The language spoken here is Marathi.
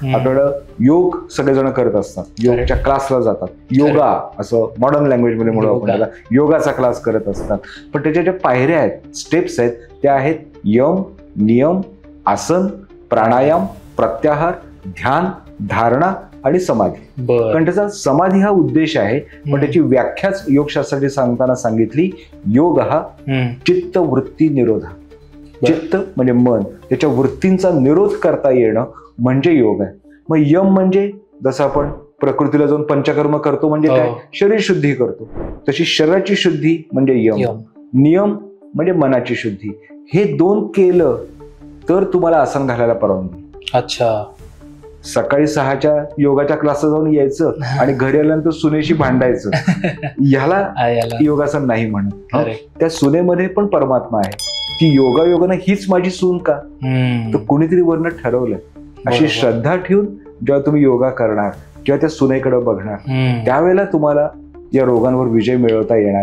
आपल्याकडं योग सगळेजण करत असतात, योगच्या क्लासला जातात, योगा असं मॉडर्न लँग्वेज मध्ये म्हणू आपण त्याला, योगाचा क्लास करत असतात. पण त्याच्या ज्या पायऱ्या आहेत, स्टेप्स आहेत, त्या आहेत यम, नियम, आसन, प्राणायाम, प्रत्याहार, ध्यान, धारणा आणि समाधी. कारण त्याचा समाधी हा उद्देश आहे, पण त्याची व्याख्याच योगशास्त्राची सांगताना सांगितली, योग हा चित्त वृत्ती निरोध. चित्त म्हणजे मन, त्याच्या वृत्तींचा निरोध करता येणं म्हणजे योग आहे. मग यम म्हणजे जसं आपण प्रकृतीला जाऊन पंचकर्म करतो म्हणजे काय, शरीर शुद्धी करतो, तशी शरीराची शुद्धी म्हणजे यम. नियम म्हणजे मनाची शुद्धी. हे दोन केलं तर तुम्हाला आसन घालायला परवानगी. अच्छा. सकाळी 6च्या योगाच्या क्लासला जाऊन यायचं आणि घरी आल्यानंतर सुनेशी भांडायचं, ह्याला योगासन नाही म्हणत. त्या सुनेमध्ये पण परमात्मा आहे. ती योगायोगानं हीच माझी सून का, तर कुणीतरी वरनं ठरवलंय. अशी श्रद्धा ठेवून जेव्हा तुम्ही योगा करणार किंवा त्या सुनेकडे बघणार, त्यावेळेला तुम्हाला या रोगांवर विजय मिळवता येणार आहे.